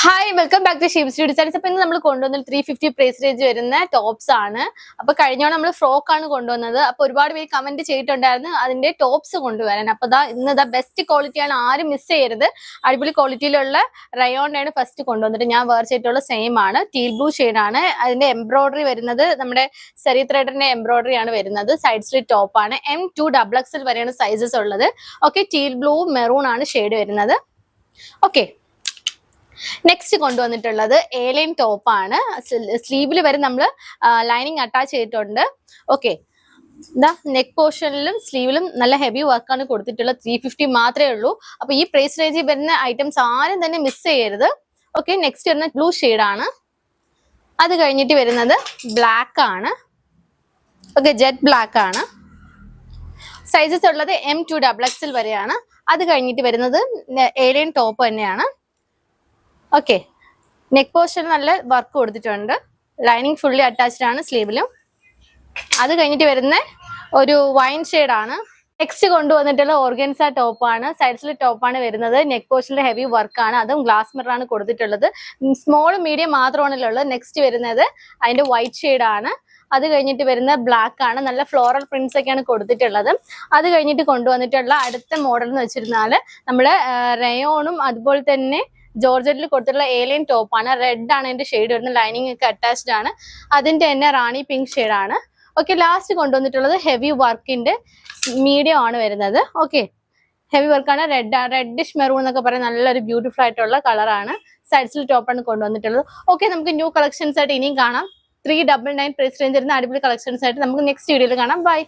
Hi welcome back to Sheeps Designs. അപ്പൊ ഇന്ന് നമ്മൾ കൊണ്ടുവന്നത് 350 പ്രൈസ് റേഞ്ച് വരുന്ന ടോപ്സ് ആണ്. അപ്പൊ കഴിഞ്ഞോണം നമ്മൾ ഫ്രോക്ക് ആണ് കൊണ്ടുവന്നത്. അപ്പൊ ഒരുപാട് പേര് കമന്റ് ചെയ്തിട്ടുണ്ടായിരുന്നു അതിന്റെ ടോപ്സ് കൊണ്ടുവരാൻ. അപ്പൊ ഇന്ന് ബെസ്റ്റ് ക്വാളിറ്റി ആണ്, ആരും മിസ് ചെയ്യരുത്. അടിപൊളി ക്വാളിറ്റിയിലുള്ള റയോൺ ആണ് ഫസ്റ്റ് കൊണ്ടുവന്നിട്ട് ഞാൻ വേർ ചെയ്തിട്ടുള്ള സെയിം ആണ്. ടീൽ ബ്ലൂ ഷെയ്ഡ് ആണ്. അതിന്റെ എംബ്രോയിഡറി വരുന്നത് നമ്മുടെ സെറി ത്രെഡിന്റെ എംബ്രോയിഡറി ആണ് വരുന്നത്. സൈഡ് സ്ലിറ്റ് ടോപ്പ് ആണ്. M2 XXL വരെയാണ് സൈസസ് ഉള്ളത്. ഓക്കെ, ടീൽ ബ്ലൂ മെറൂൺ ആണ് ഷെയ്ഡ് വരുന്നത്. ഓക്കെ, നെക്സ്റ്റ് കൊണ്ടുവന്നിട്ടുള്ളത് എലൈൻ ടോപ്പ് ആണ്. സ്ലീവിൽ വരെ നമ്മൾ ലൈനിങ് അറ്റാച്ച് ചെയ്തിട്ടുണ്ട്. ഓക്കെ, നെക്ക് പോർഷനിലും സ്ലീവിലും നല്ല ഹെവി വർക്കാണ് കൊടുത്തിട്ടുള്ളത്. 350 മാത്രമേ ഉള്ളൂ. അപ്പൊ ഈ പ്രൈസ് റേഞ്ചിൽ വരുന്ന ഐറ്റംസ് ആരും തന്നെ മിസ് ചെയ്യരുത്. ഓക്കെ, നെക്സ്റ്റ് വരുന്ന ബ്ലൂ ഷെയ്ഡ് ആണ്. അത് കഴിഞ്ഞിട്ട് വരുന്നത് ബ്ലാക്ക് ആണ്. ഓക്കെ, ജെറ്റ് ബ്ലാക്ക് ആണ്. സൈസസ് ഉള്ളത് M2 XXL വരെയാണ്. അത് കഴിഞ്ഞിട്ട് വരുന്നത് എലൈൻ ടോപ്പ് തന്നെയാണ്. ഓക്കെ, നെക്ക് പോർഷൻ നല്ല വർക്ക് കൊടുത്തിട്ടുണ്ട്. ലൈനിങ് ഫുള്ളി അറ്റാച്ച്ഡ് ആണ് സ്ലീവിലും. അത് കഴിഞ്ഞിട്ട് വരുന്ന ഒരു വൈൻ ഷെയ്ഡ് ആണ്. നെക്സ്റ്റ് കൊണ്ടുവന്നിട്ടുള്ള ഓർഗൻസ ടോപ്പാണ്. സൈഡ്സിലെ ടോപ്പാണ് വരുന്നത്. നെക്ക് പോർഷനിലെ ഹെവി വർക്കാണ്. അതും ഗ്ലാസ് മിറർ ആണ് കൊടുത്തിട്ടുള്ളത്. സ്മോൾ മീഡിയം മാത്രമാണല്ലോ ഉള്ളത്. നെക്സ്റ്റ് വരുന്നത് അതിന്റെ വൈറ്റ് ഷെയ്ഡ് ആണ്. അത് കഴിഞ്ഞിട്ട് വരുന്ന ബ്ലാക്ക് ആണ്. നല്ല ഫ്ലോറൽ പ്രിന്റ്സ് ഒക്കെയാണ് കൊടുത്തിട്ടുള്ളത്. അത് കഴിഞ്ഞിട്ട് കൊണ്ടുവന്നിട്ടുള്ള അടുത്ത മോഡൽ എന്ന് വെച്ചിരുന്നാൽ നമ്മുടെ റയോണും അതുപോലെ തന്നെ ജോർജറ്റിൽ കൊടുത്തിട്ടുള്ള ഏലിയൻ ടോപ്പ് ആണ്. റെഡ് ആണ് അതിന്റെ ഷെയ്ഡ് വരുന്നത്. ലൈനിങ് ഒക്കെ അറ്റാച്ച്ഡ് ആണ്. അതിന്റെ തന്നെ റാണി പിങ്ക് ഷെയ്ഡ് ആണ്. ഓക്കെ, ലാസ്റ്റ് കൊണ്ടുവന്നിട്ടുള്ളത് ഹെവി വർക്കിന്റെ മീഡിയം ആണ് വരുന്നത്. ഓക്കെ, ഹെവി വർക്കാണ്. റെഡിഷ് മെറൂൺ എന്നൊക്കെ പറയുന്ന നല്ലൊരു ബ്യൂട്ടിഫുൾ ആയിട്ടുള്ള കളറാണ്. സൈഡ്സിൽ ടോപ്പാണ് കൊണ്ടുവന്നിട്ടുള്ളത്. ഓക്കെ, നമുക്ക് ന്യൂ കളക്ഷൻസ് ആയിട്ട് ഇനിയും കാണാം. 399 പ്രൈസ് റേഞ്ച് വരുന്ന അടിപൊളി കളക്ഷൻസ് ആയിട്ട് നമുക്ക് നെക്സ്റ്റ് വീഡിയോയിൽ കാണാം. ബൈ.